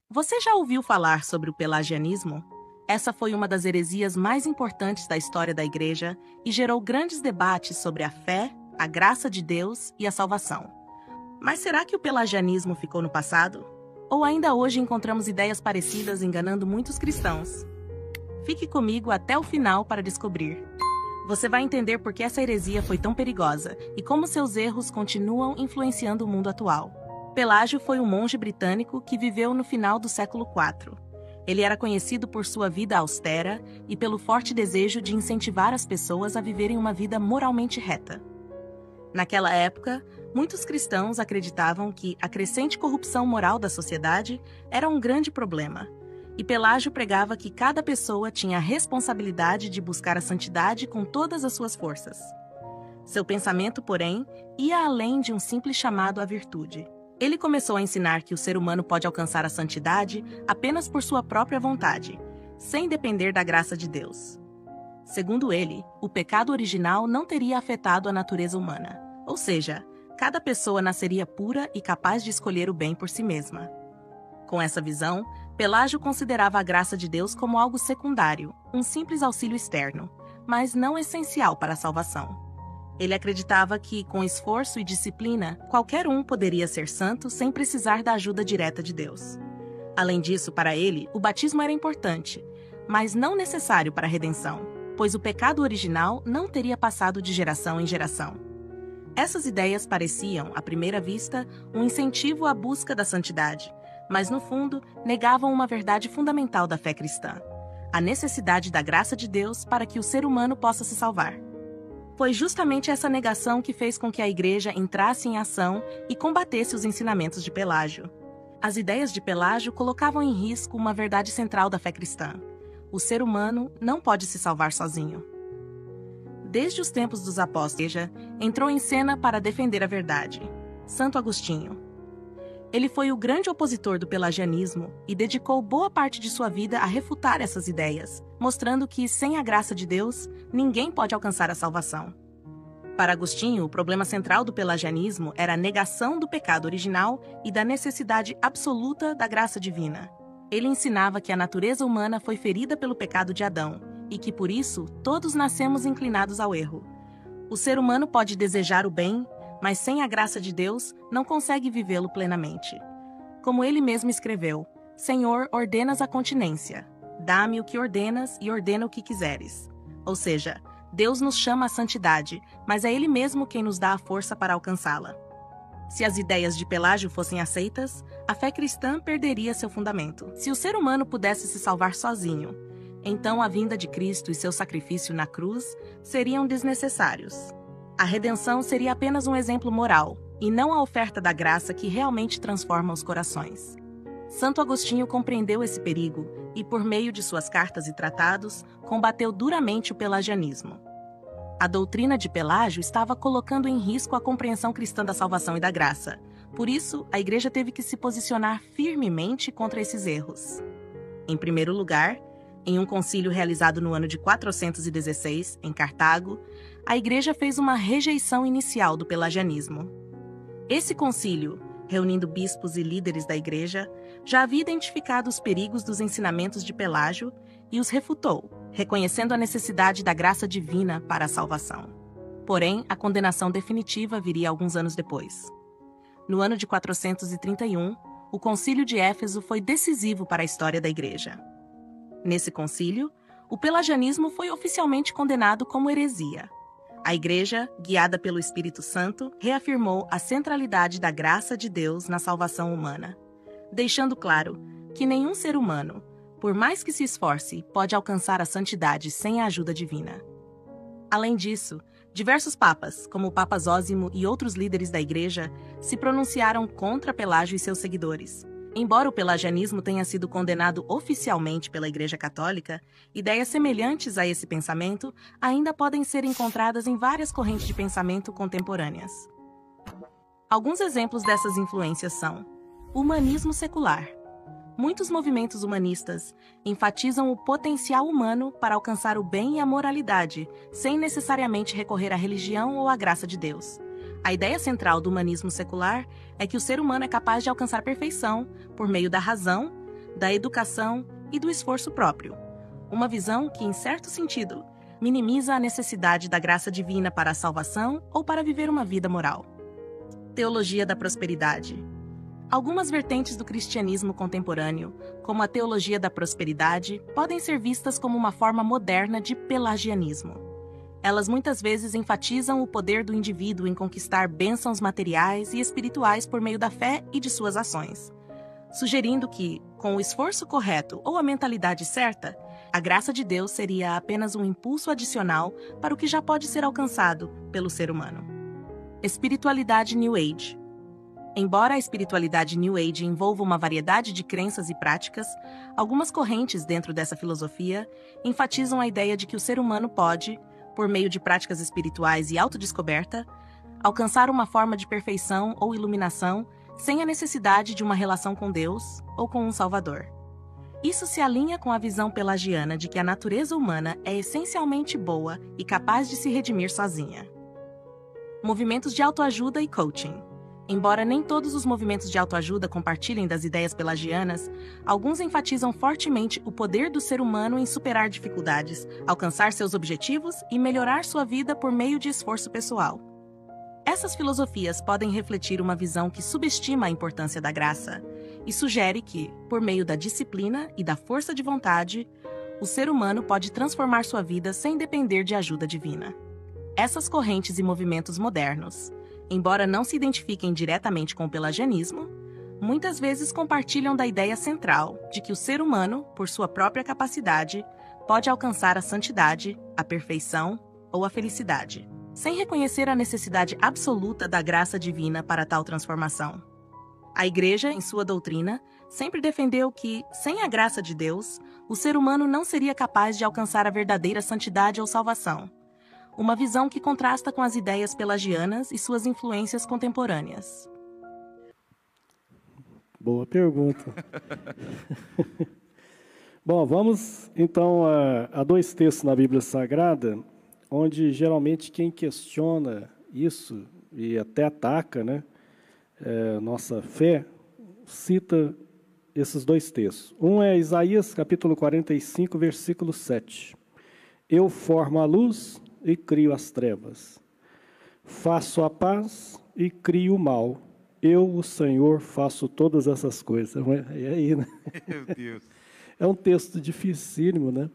Você já ouviu falar sobre o pelagianismo? Essa foi uma das heresias mais importantes da história da Igreja e gerou grandes debates sobre a fé, a graça de Deus e a salvação. Mas será que o pelagianismo ficou no passado? Ou ainda hoje encontramos ideias parecidas enganando muitos cristãos? Fique comigo até o final para descobrir. Você vai entender por que essa heresia foi tão perigosa e como seus erros continuam influenciando o mundo atual. Pelágio foi um monge britânico que viveu no final do século IV. Ele era conhecido por sua vida austera e pelo forte desejo de incentivar as pessoas a viverem uma vida moralmente reta. Naquela época, muitos cristãos acreditavam que a crescente corrupção moral da sociedade era um grande problema, e Pelágio pregava que cada pessoa tinha a responsabilidade de buscar a santidade com todas as suas forças. Seu pensamento, porém, ia além de um simples chamado à virtude. Ele começou a ensinar que o ser humano pode alcançar a santidade apenas por sua própria vontade, sem depender da graça de Deus. Segundo ele, o pecado original não teria afetado a natureza humana, ou seja, cada pessoa nasceria pura e capaz de escolher o bem por si mesma. Com essa visão, Pelágio considerava a graça de Deus como algo secundário, um simples auxílio externo, mas não essencial para a salvação. Ele acreditava que, com esforço e disciplina, qualquer um poderia ser santo sem precisar da ajuda direta de Deus. Além disso, para ele, o batismo era importante, mas não necessário para a redenção, pois o pecado original não teria passado de geração em geração. Essas ideias pareciam, à primeira vista, um incentivo à busca da santidade, mas, no fundo, negavam uma verdade fundamental da fé cristã: a necessidade da graça de Deus para que o ser humano possa se salvar. Foi justamente essa negação que fez com que a Igreja entrasse em ação e combatesse os ensinamentos de Pelágio. As ideias de Pelágio colocavam em risco uma verdade central da fé cristã: o ser humano não pode se salvar sozinho. Desde os tempos dos apóstolos, a Igreja entrou em cena para defender a verdade. Santo Agostinho. Ele foi o grande opositor do pelagianismo e dedicou boa parte de sua vida a refutar essas ideias, mostrando que, sem a graça de Deus, ninguém pode alcançar a salvação. Para Agostinho, o problema central do pelagianismo era a negação do pecado original e da necessidade absoluta da graça divina. Ele ensinava que a natureza humana foi ferida pelo pecado de Adão e que, por isso, todos nascemos inclinados ao erro. O ser humano pode desejar o bem, mas sem a graça de Deus, não consegue vivê-lo plenamente. Como ele mesmo escreveu: Senhor, ordenas a continência. Dá-me o que ordenas e ordena o que quiseres. Ou seja, Deus nos chama à santidade, mas é Ele mesmo quem nos dá a força para alcançá-la. Se as ideias de Pelágio fossem aceitas, a fé cristã perderia seu fundamento. Se o ser humano pudesse se salvar sozinho, então a vinda de Cristo e seu sacrifício na cruz seriam desnecessários. A redenção seria apenas um exemplo moral, e não a oferta da graça que realmente transforma os corações. Santo Agostinho compreendeu esse perigo e, por meio de suas cartas e tratados, combateu duramente o pelagianismo. A doutrina de Pelágio estava colocando em risco a compreensão cristã da salvação e da graça. Por isso, a Igreja teve que se posicionar firmemente contra esses erros. Em primeiro lugar, em um concílio realizado no ano de 416, em Cartago, a Igreja fez uma rejeição inicial do pelagianismo. Esse concílio, reunindo bispos e líderes da Igreja, já havia identificado os perigos dos ensinamentos de Pelágio e os refutou, reconhecendo a necessidade da graça divina para a salvação. Porém, a condenação definitiva viria alguns anos depois. No ano de 431, o concílio de Éfeso foi decisivo para a história da Igreja. Nesse concílio, o pelagianismo foi oficialmente condenado como heresia. A Igreja, guiada pelo Espírito Santo, reafirmou a centralidade da graça de Deus na salvação humana, deixando claro que nenhum ser humano, por mais que se esforce, pode alcançar a santidade sem a ajuda divina. Além disso, diversos papas, como o Papa Zósimo e outros líderes da Igreja, se pronunciaram contra Pelágio e seus seguidores. Embora o pelagianismo tenha sido condenado oficialmente pela Igreja Católica, ideias semelhantes a esse pensamento ainda podem ser encontradas em várias correntes de pensamento contemporâneas. Alguns exemplos dessas influências são: o humanismo secular. Muitos movimentos humanistas enfatizam o potencial humano para alcançar o bem e a moralidade, sem necessariamente recorrer à religião ou à graça de Deus. A ideia central do humanismo secular é que o ser humano é capaz de alcançar perfeição por meio da razão, da educação e do esforço próprio. Uma visão que, em certo sentido, minimiza a necessidade da graça divina para a salvação ou para viver uma vida moral. Teologia da prosperidade. Algumas vertentes do cristianismo contemporâneo, como a teologia da prosperidade, podem ser vistas como uma forma moderna de pelagianismo. Elas muitas vezes enfatizam o poder do indivíduo em conquistar bênçãos materiais e espirituais por meio da fé e de suas ações, sugerindo que, com o esforço correto ou a mentalidade certa, a graça de Deus seria apenas um impulso adicional para o que já pode ser alcançado pelo ser humano. Espiritualidade New Age. Embora a espiritualidade New Age envolva uma variedade de crenças e práticas, algumas correntes dentro dessa filosofia enfatizam a ideia de que o ser humano pode, por meio de práticas espirituais e autodescoberta, alcançar uma forma de perfeição ou iluminação sem a necessidade de uma relação com Deus ou com um Salvador. Isso se alinha com a visão pelagiana de que a natureza humana é essencialmente boa e capaz de se redimir sozinha. Movimentos de autoajuda e coaching. Embora nem todos os movimentos de autoajuda compartilhem das ideias pelagianas, alguns enfatizam fortemente o poder do ser humano em superar dificuldades, alcançar seus objetivos e melhorar sua vida por meio de esforço pessoal. Essas filosofias podem refletir uma visão que subestima a importância da graça e sugere que, por meio da disciplina e da força de vontade, o ser humano pode transformar sua vida sem depender de ajuda divina. Essas correntes e movimentos modernos, embora não se identifiquem diretamente com o pelagianismo, muitas vezes compartilham da ideia central de que o ser humano, por sua própria capacidade, pode alcançar a santidade, a perfeição ou a felicidade, sem reconhecer a necessidade absoluta da graça divina para tal transformação. A Igreja, em sua doutrina, sempre defendeu que, sem a graça de Deus, o ser humano não seria capaz de alcançar a verdadeira santidade ou salvação. Uma visão que contrasta com as ideias pelagianas e suas influências contemporâneas. Boa pergunta. Bom, vamos então a dois textos na Bíblia Sagrada, onde geralmente quem questiona isso e até ataca, nossa fé, cita esses dois textos. Um é Isaías capítulo 45, versículo 7. Eu formo a luz e crio as trevas. Faço a paz e crio o mal. Eu, o Senhor, faço todas essas coisas. E aí, né? Meu Deus. É um texto dificílimo, né?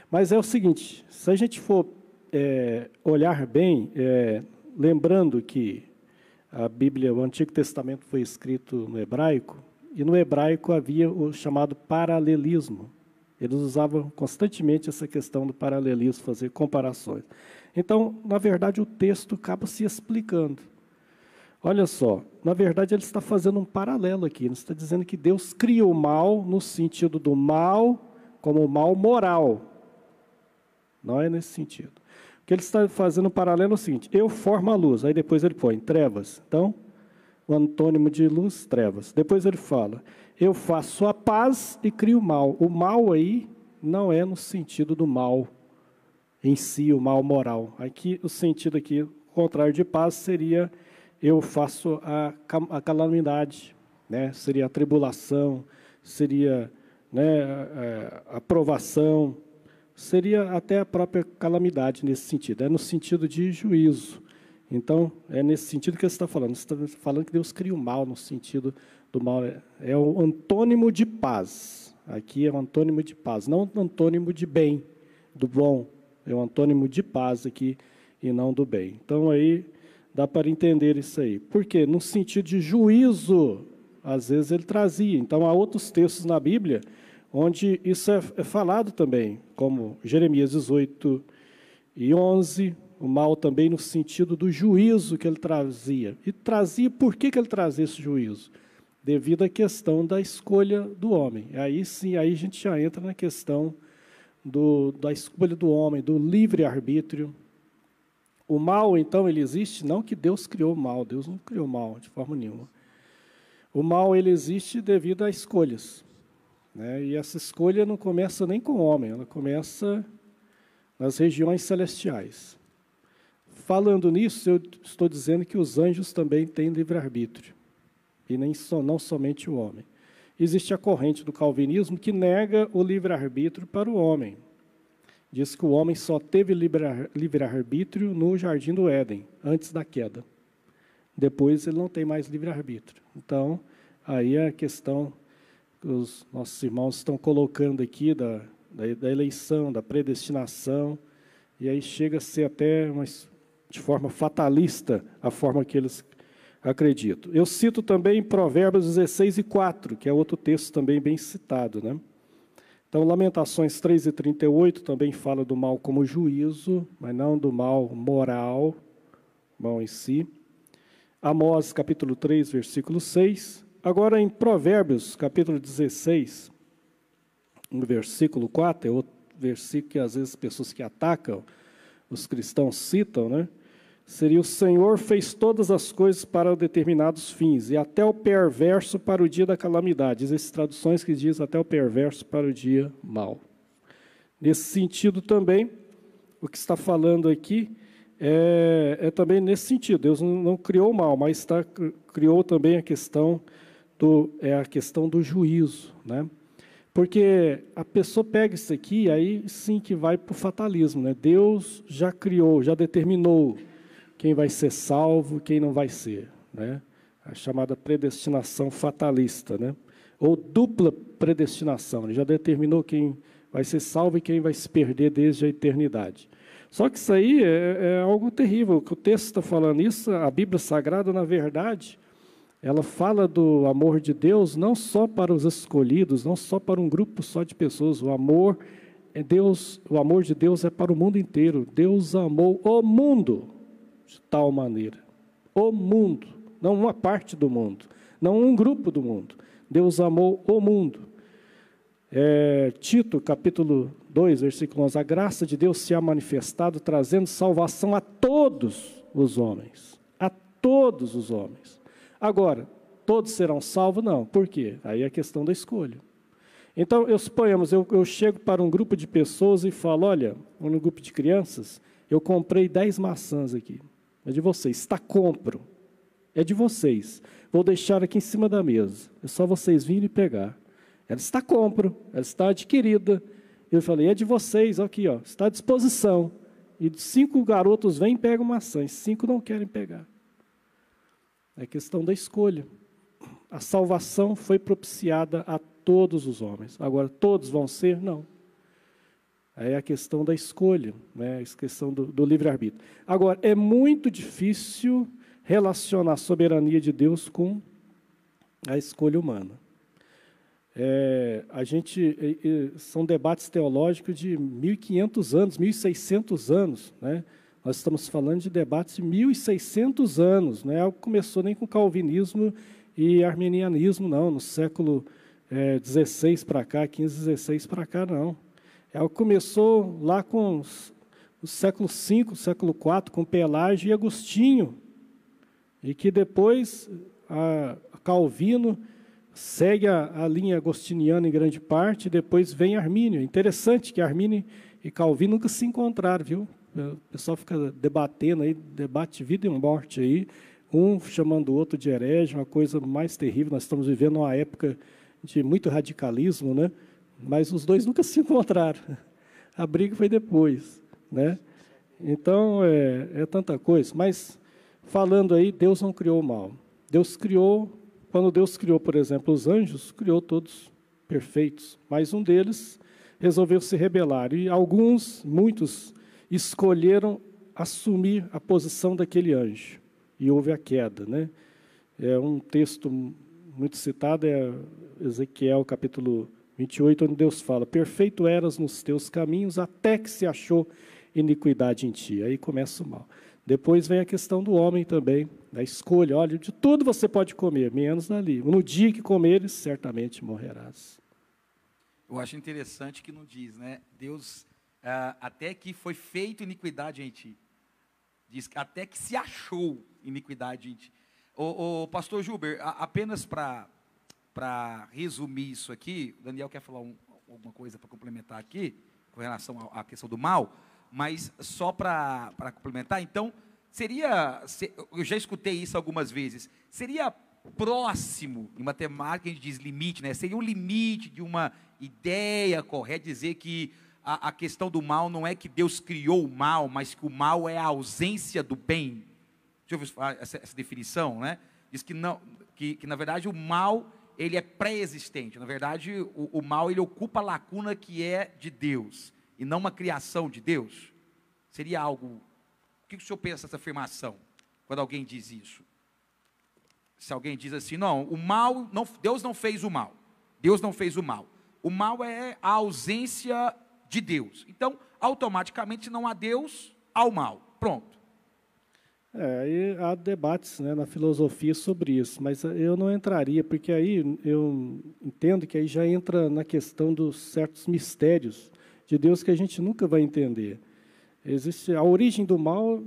Mas é o seguinte, se a gente for olhar bem, lembrando que a Bíblia, o Antigo Testamento foi escrito no hebraico, e no hebraico havia o chamado paralelismo. Eles usavam constantemente essa questão do paralelismo, fazer comparações. Então, na verdade, o texto acaba se explicando. Olha só, na verdade, ele está fazendo um paralelo aqui. Ele está dizendo que Deus cria o mal no sentido do mal como o mal moral. Não é nesse sentido. O que ele está fazendo um paralelo é o seguinte, eu formo a luz, aí depois ele põe trevas. Então, o antônimo de luz, trevas. Depois ele fala, eu faço a paz e crio o mal. O mal aí não é no sentido do mal em si, o mal moral. Aqui, o sentido aqui, o contrário de paz, seria eu faço a calamidade, seria a tribulação, seria a provação, seria até a própria calamidade nesse sentido. É no sentido de juízo. Então, é nesse sentido que ele está falando. Ele está falando que Deus cria o mal no sentido do mal. É o antônimo de paz. Aqui é o antônimo de paz, não o antônimo de bem, do bom. É o antônimo de paz aqui e não do bem. Então, aí dá para entender isso aí. Por quê? No sentido de juízo, às vezes ele trazia. Então, há outros textos na Bíblia onde isso é falado também, como Jeremias 18 e 11, o mal também no sentido do juízo que ele trazia. E trazia, por que ele trazia esse juízo? Devido à questão da escolha do homem. Aí sim, aí a gente já entra na questão da escolha do homem, do livre-arbítrio. O mal, então, ele existe, não que Deus criou o mal, Deus não criou o mal de forma nenhuma. O mal, ele existe devido a escolhas. E essa escolha não começa nem com o homem, ela começa nas regiões celestiais. Falando nisso, eu estou dizendo que os anjos também têm livre-arbítrio, e não somente o homem. Existe a corrente do calvinismo que nega o livre-arbítrio para o homem. Diz que o homem só teve livre-arbítrio no Jardim do Éden, antes da queda. Depois ele não tem mais livre-arbítrio. Então, aí é a questão que os nossos irmãos estão colocando aqui da eleição, da predestinação, e aí chega a ser até de forma fatalista a forma que eles acreditam. Eu cito também Provérbios 16:4, que é outro texto também bem citado, né? Então, Lamentações 3:38 também fala do mal como juízo, mas não do mal moral, mal em si. Amós, capítulo 3, versículo 6. Agora, em Provérbios, capítulo 16, no versículo 4, é outro versículo que às vezes as pessoas que atacam os cristãos citam, né? Seria: o Senhor fez todas as coisas para determinados fins, e até o perverso para o dia da calamidade. Existem traduções que dizem até o perverso para o dia mau. Nesse sentido também, o que está falando aqui é também nesse sentido. Deus não criou o mal, mas criou também a questão do juízo, né? Porque a pessoa pega isso aqui, aí sim que vai para o fatalismo, né? Deus já criou, já determinou quem vai ser salvo, quem não vai ser, né? A chamada predestinação fatalista, né? Ou dupla predestinação. Ele já determinou quem vai ser salvo e quem vai se perder desde a eternidade. Só que isso aí é algo terrível. O texto está falando isso, a Bíblia Sagrada, na verdade, ela fala do amor de Deus não só para os escolhidos, não só para um grupo só de pessoas. O amor de Deus é para o mundo inteiro. Deus amou o mundo de tal maneira. O mundo, não uma parte do mundo, não um grupo do mundo. Deus amou o mundo. Tito, capítulo 2, versículo 11. A graça de Deus se ha manifestado, trazendo salvação a todos os homens. A todos os homens. Agora, todos serão salvos? Não. Por quê? Aí é a questão da escolha. Então, suponhamos, eu chego para um grupo de pessoas e falo: olha, um grupo de crianças, eu comprei 10 maçãs aqui. É de vocês. Está compro. É de vocês. Vou deixar aqui em cima da mesa. É só vocês virem e pegar. Ela está compro. Ela está adquirida. Eu falei: é de vocês. Aqui, ó, está à disposição. E 5 garotos vêm e pegam maçã. E 5 não querem pegar. É questão da escolha. A salvação foi propiciada a todos os homens. Agora, todos vão ser? Não. Aí é a questão da escolha, né? A questão do livre-arbítrio. Agora, é muito difícil relacionar a soberania de Deus com a escolha humana. São debates teológicos de 1.500 anos, 1.600 anos, né? Nós estamos falando de debates de 1.600 anos, não é algo que começou nem com calvinismo e arminianismo, não, no século XVI para cá, 15, 16 para cá, não. É algo que começou lá com o século V, século IV, com Pelágio e Agostinho, e que depois Calvino segue a linha agostiniana em grande parte, e depois vem Armínio. Interessante que Armínio e Calvino nunca se encontraram, viu? O pessoal fica debatendo aí, debate vida e morte aí, um chamando o outro de herege, uma coisa mais terrível. Nós estamos vivendo uma época de muito radicalismo, né? Mas os dois nunca se encontraram. A briga foi depois, né? Então, é tanta coisa. Mas, falando aí, Deus não criou o mal. Quando Deus criou, por exemplo, os anjos, criou todos perfeitos. Mas um deles resolveu se rebelar. E muitos, escolheram assumir a posição daquele anjo. E houve a queda, né? É um texto muito citado, é Ezequiel, capítulo 28, onde Deus fala: perfeito eras nos teus caminhos, até que se achou iniquidade em ti. Aí começa o mal. Depois vem a questão do homem também, da escolha. Olha, de tudo você pode comer, menos dali. No dia que comeres, certamente morrerás. Eu acho interessante que não diz, né? Deus, até que foi feito iniquidade em ti. Diz até que se achou iniquidade em ti. O pastor Gilber, apenas para resumir isso aqui, o Daniel quer falar alguma coisa para complementar aqui, com relação à questão do mal, mas só para complementar, então, eu já escutei isso algumas vezes, seria próximo, em matemática a gente diz limite, né? Seria um limite de uma ideia correta, dizer que a questão do mal não é que Deus criou o mal, mas que o mal é a ausência do bem. Deixa eu ver essa definição, né? Diz que, não, que na verdade o mal ele é pré-existente. Na verdade o mal ele ocupa a lacuna que é de Deus e não uma criação de Deus. Seria algo... O que o senhor pensa dessa afirmação quando alguém diz isso? Se alguém diz assim, não, o mal, não, Deus não fez o mal. Deus não fez o mal. O mal é a ausência de Deus. Então, automaticamente não há Deus, há o mal. Pronto. E há debates, né, na filosofia sobre isso, mas eu não entraria, porque aí eu entendo que aí já entra na questão dos certos mistérios de Deus que a gente nunca vai entender. Existe a origem do mal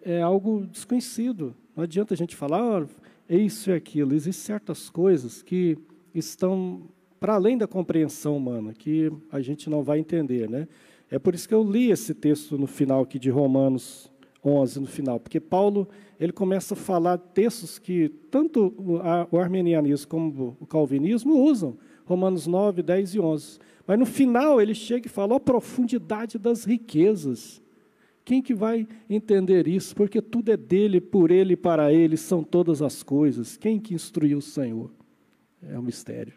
é algo desconhecido. Não adianta a gente falar, é isso e aquilo. Existem certas coisas que estão para além da compreensão humana, que a gente não vai entender, né? É por isso que eu li esse texto no final aqui de Romanos 11, no final, porque Paulo ele começa a falar textos que tanto o arminianismo como o calvinismo usam, Romanos 9, 10 e 11. Mas no final ele chega e fala a profundidade das riquezas. Quem que vai entender isso? Porque tudo é dele, por ele e para ele são todas as coisas. Quem que instruiu o Senhor? É um mistério.